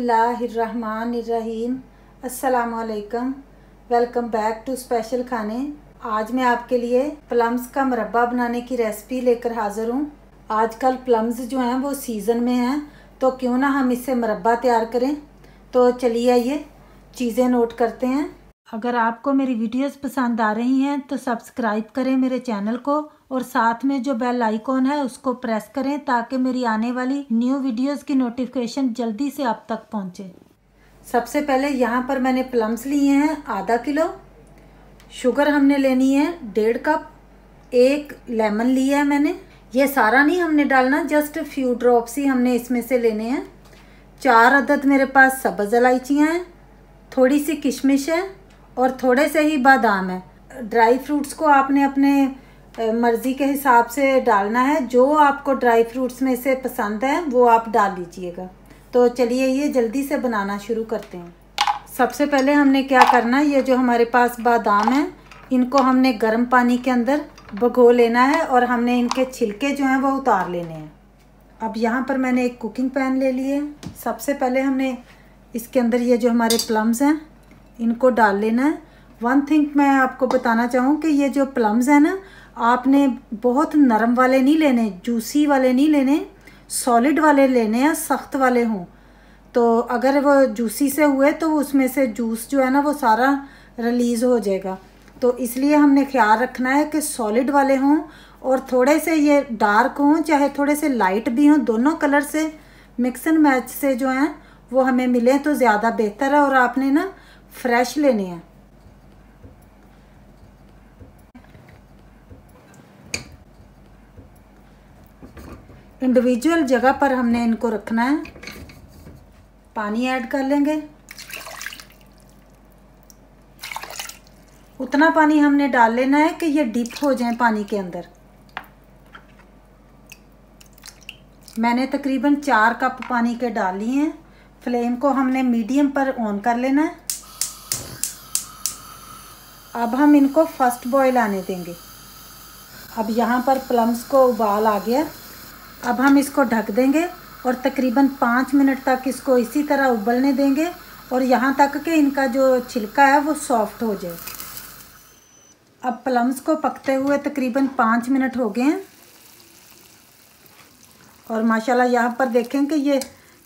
बिस्मिल्लाहिर्रहमानिर्रहीम। अस्सलामुअलैकुम। Welcome back to special खाने। आज मैं आपके लिए प्लम्स का मुरब्बा बनाने की रेसिपी लेकर हाज़िर हूँ। आजकल प्लम्स जो हैं वो सीज़न में हैं, तो क्यों ना हम इससे मुरब्बा तैयार करें। तो चलिए आइए चीज़ें नोट करते हैं। अगर आपको मेरी वीडियोस पसंद आ रही हैं तो सब्सक्राइब करें मेरे चैनल को और साथ में जो बेल आइकॉन है उसको प्रेस करें ताकि मेरी आने वाली न्यू वीडियोस की नोटिफिकेशन जल्दी से आप तक पहुंचे। सबसे पहले यहाँ पर मैंने प्लम्स लिए हैं आधा किलो। शुगर हमने लेनी है 1.5 कप। एक लेमन लिया है मैंने। ये सारा नहीं हमने डालना, जस्ट फ्यू ड्रॉप्स ही हमने इसमें से लेने हैं। 4 अदद मेरे पास सब्ज़ इलायचियाँ हैं, थोड़ी सी किशमिश है और थोड़े से ही बादाम है। ड्राई फ्रूट्स को आपने अपने मर्ज़ी के हिसाब से डालना है। जो आपको ड्राई फ्रूट्स में से पसंद है वो आप डाल लीजिएगा। तो चलिए ये जल्दी से बनाना शुरू करते हैं। सबसे पहले हमने क्या करना है, ये जो हमारे पास बादाम है इनको हमने गर्म पानी के अंदर भिगो लेना है और हमने इनके छिलके जो हैं वो उतार लेने हैं। अब यहाँ पर मैंने एक कुकिंग पैन ले लिए। सबसे पहले हमने इसके अंदर ये जो हमारे प्लम्स हैं इनको डाल लेना है। वन थिंग मैं आपको बताना चाहूँ कि ये जो प्लम्स हैं ना, आपने बहुत नरम वाले नहीं लेने, जूसी वाले नहीं लेने, सॉलिड वाले लेने हैं, सख्त वाले हों। तो अगर वो जूसी से हुए तो उसमें से जूस जो है ना वो सारा रिलीज़ हो जाएगा। तो इसलिए हमने ख्याल रखना है कि सॉलिड वाले हों और थोड़े से ये डार्क हों, चाहे थोड़े से लाइट भी हों, दोनों कलर से मिक्स एंड मैच से जो हैं वो हमें मिले तो ज़्यादा बेहतर है। और आपने ना फ्रेश लेने हैं। इंडिविजुअल जगह पर हमने इनको रखना है। पानी ऐड कर लेंगे। उतना पानी हमने डाल लेना है कि ये डिप हो जाए पानी के अंदर। मैंने तकरीबन 4 कप पानी के डाल लिए हैं। फ्लेम को हमने मीडियम पर ऑन कर लेना है। अब हम इनको फर्स्ट बॉईल आने देंगे। अब यहाँ पर प्लम्स को उबाल आ गया। अब हम इसको ढक देंगे और तकरीबन 5 मिनट तक इसको इसी तरह उबलने देंगे और यहाँ तक कि इनका जो छिलका है वो सॉफ्ट हो जाए। अब प्लम्स को पकते हुए तकरीबन 5 मिनट हो गए हैं और माशाल्लाह यहाँ पर देखें कि ये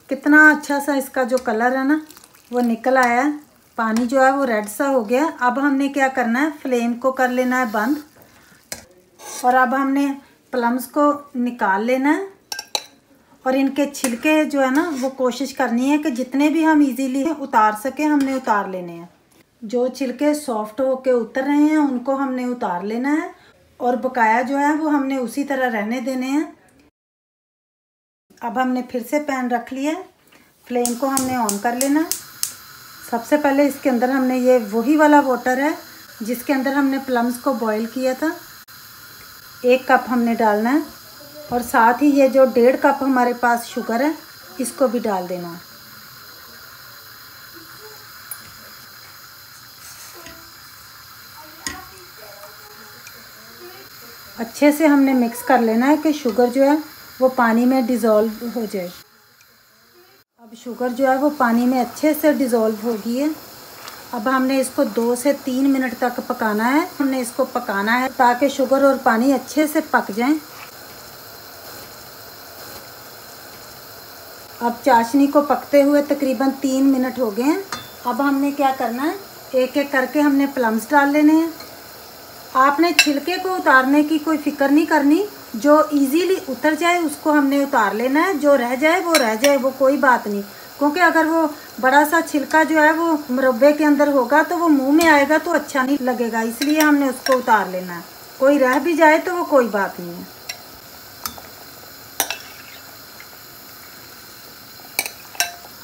कितना अच्छा सा इसका जो कलर है ना वो निकल आया है। पानी जो है वो रेड सा हो गया। अब हमने क्या करना है, फ्लेम को कर लेना है बंद और अब हमने प्लम्स को निकाल लेना है और इनके छिलके जो है ना वो कोशिश करनी है कि जितने भी हम इजीली उतार सके हमने उतार लेने हैं। जो छिलके सॉफ्ट होके उतर रहे हैं उनको हमने उतार लेना है और बकाया जो है वो हमने उसी तरह रहने देने हैं। अब हमने फिर से पैन रख लिया। फ्लेम को हमने ऑन कर लेना है। सबसे पहले इसके अंदर हमने ये वही वाला वाटर है जिसके अंदर हमने प्लम्स को बॉईल किया था, 1 कप हमने डालना है और साथ ही ये जो 1.5 कप हमारे पास शुगर है इसको भी डाल देना है। अच्छे से हमने मिक्स कर लेना है कि शुगर जो है वो पानी में डिज़ोल्व हो जाए। अब शुगर जो है वो पानी में अच्छे से डिज़ोल्व हो गई है। अब हमने इसको 2 से 3 मिनट तक पकाना है। हमने इसको पकाना है ताकि शुगर और पानी अच्छे से पक जाएं। अब चाशनी को पकते हुए तकरीबन 3 मिनट हो गए हैं। अब हमने क्या करना है, एक एक करके हमने प्लम्स डाल लेने हैं। आपने छिलके को उतारने की कोई फिक्र नहीं करनी, जो इजीली उतर जाए उसको हमने उतार लेना है। जो रह जाए वो रह जाए, वो कोई बात नहीं, क्योंकि अगर वो बड़ा सा छिलका जो है वो मुरब्बे के अंदर होगा तो वो मुंह में आएगा तो अच्छा नहीं लगेगा, इसलिए हमने उसको उतार लेना है। कोई रह भी जाए तो वो कोई बात नहीं है।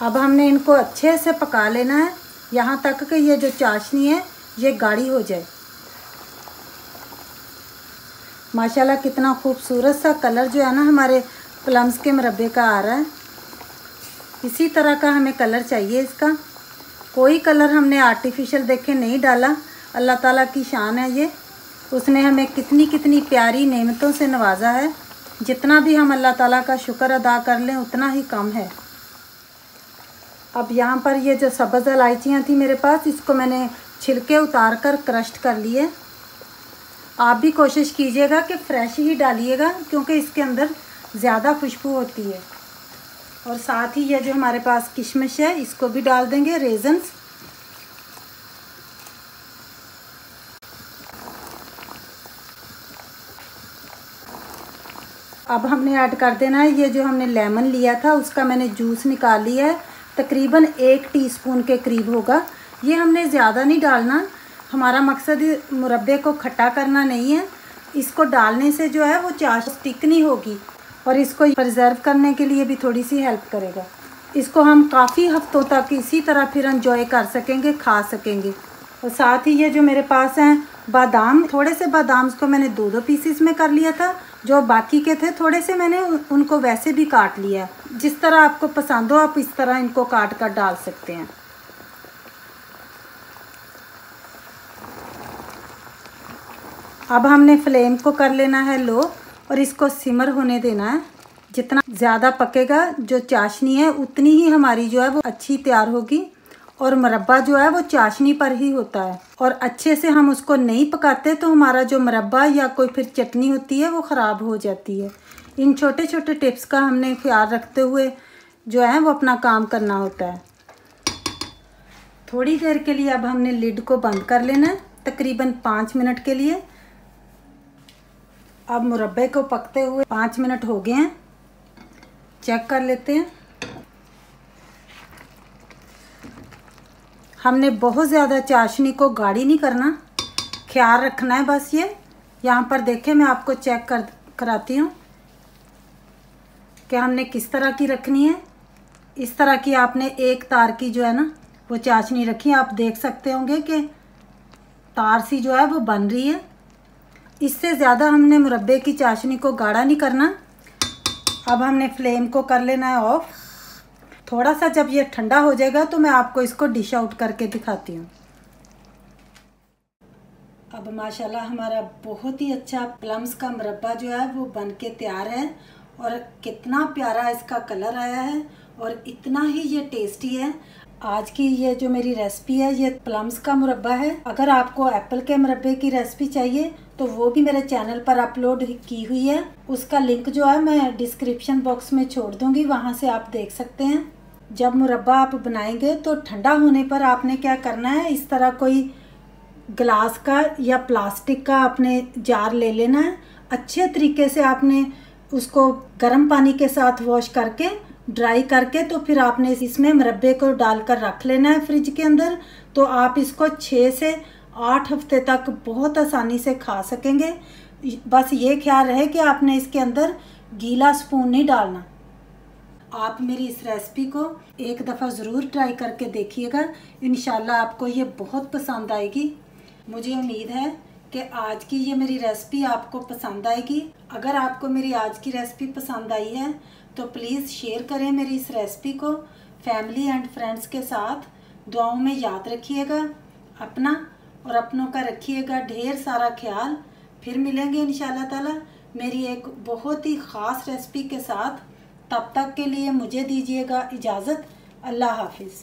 अब हमने इनको अच्छे से पका लेना है यहाँ तक कि ये जो चाशनी है ये गाढ़ी हो जाए। माशाल्लाह कितना खूबसूरत सा कलर जो है ना हमारे प्लम्स के मुरब्बे का आ रहा है। इसी तरह का हमें कलर चाहिए इसका। कोई कलर हमने आर्टिफिशियल देखे नहीं डाला। अल्लाह ताला की शान है ये, उसने हमें कितनी कितनी प्यारी नेमतों से नवाजा है। जितना भी हम अल्लाह ताला का शुक्र अदा कर लें उतना ही कम है। अब यहाँ पर ये जो सब्ज़ इलायचियाँ थी मेरे पास, इसको मैंने छिलके उतार कर क्रश कर लिए। आप भी कोशिश कीजिएगा कि फ़्रेश ही डालिएगा, क्योंकि इसके अंदर ज़्यादा खुशबू होती है। और साथ ही ये जो हमारे पास किशमिश है, इसको भी डाल देंगे, रेजन्स। अब हमने ऐड कर देना है ये जो हमने लेमन लिया था, उसका मैंने जूस निकाल लिया है, तकरीबन 1 टीस्पून के करीब होगा। ये हमने ज़्यादा नहीं डालना, हमारा मकसद मुरब्बे को खट्टा करना नहीं है। इसको डालने से जो है वो चाश स्टिक नहीं होगी और इसको प्रिजर्व करने के लिए भी थोड़ी सी हेल्प करेगा। इसको हम काफ़ी हफ्तों तक इसी तरह फिर एंजॉय कर सकेंगे, खा सकेंगे। और साथ ही ये जो मेरे पास हैं बादाम, थोड़े से बादाम को मैंने 2-2 पीसेस में कर लिया था। जो बाकी के थे थोड़े से मैंने उनको वैसे भी काट लिया। जिस तरह आपको पसंद हो आप इस तरह इनको काट कर डाल सकते हैं। अब हमने फ्लेम को कर लेना है लो और इसको सिमर होने देना है। जितना ज़्यादा पकेगा जो चाशनी है, उतनी ही हमारी जो है वो अच्छी तैयार होगी। और मुरब्बा जो है वो चाशनी पर ही होता है, और अच्छे से हम उसको नहीं पकाते तो हमारा जो मुरब्बा या कोई फिर चटनी होती है वो ख़राब हो जाती है। इन छोटे छोटे टिप्स का हमने ख्याल रखते हुए जो है वो अपना काम करना होता है। थोड़ी देर के लिए अब हमने लिड को बंद कर लेना है, तकरीबन 5 मिनट के लिए। अब मुरब्बे को पकते हुए 5 मिनट हो गए हैं, चेक कर लेते हैं। हमने बहुत ज़्यादा चाशनी को गाढ़ी नहीं करना, ख्याल रखना है बस। ये यहाँ पर देखें, मैं आपको चेक कराती हूँ कि हमने किस तरह की रखनी है। इस तरह की आपने एक तार की जो है ना वो चाशनी रखी। आप देख सकते होंगे कि तार सी जो है वो बन रही है। इससे ज़्यादा हमने मुरब्बे की चाशनी को गाढ़ा नहीं करना। अब हमने फ्लेम को कर लेना है ऑफ। थोड़ा सा जब ये ठंडा हो जाएगा तो मैं आपको इसको डिश आउट करके दिखाती हूँ। अब माशाल्लाह हमारा बहुत ही अच्छा प्लम्स का मुरब्बा जो है वो बन के तैयार है। और कितना प्यारा इसका कलर आया है और इतना ही ये टेस्टी है। आज की ये जो मेरी रेसिपी है ये प्लम्स का मुरब्बा है। अगर आपको एप्पल के मुरब्बे की रेसिपी चाहिए तो वो भी मेरे चैनल पर अपलोड की हुई है। उसका लिंक जो है मैं डिस्क्रिप्शन बॉक्स में छोड़ दूंगी, वहाँ से आप देख सकते हैं। जब मुरब्बा आप बनाएंगे तो ठंडा होने पर आपने क्या करना है, इस तरह कोई ग्लास का या प्लास्टिक का आपने जार ले लेना है। अच्छे तरीके से आपने उसको गर्म पानी के साथ वॉश करके ड्राई करके तो फिर आपने इसमें मुरब्बे को डालकर रख लेना है फ्रिज के अंदर। तो आप इसको 6 से 8 हफ्ते तक बहुत आसानी से खा सकेंगे। बस ये ख्याल रहे कि आपने इसके अंदर गीला स्पून नहीं डालना। आप मेरी इस रेसिपी को एक दफ़ा ज़रूर ट्राई करके देखिएगा, इंशाल्लाह आपको ये बहुत पसंद आएगी। मुझे उम्मीद है कि आज की ये मेरी रेसिपी आपको पसंद आएगी। अगर आपको मेरी आज की रेसिपी पसंद आई है तो प्लीज़ शेयर करें मेरी इस रेसिपी को फैमिली एंड फ्रेंड्स के साथ। दुआओं में याद रखिएगा अपना और अपनों का रखिएगा ढेर सारा ख्याल। फिर मिलेंगे इंशाल्लाह ताला मेरी एक बहुत ही ख़ास रेसिपी के साथ। तब तक के लिए मुझे दीजिएगा इजाज़त। अल्लाह हाफिज़।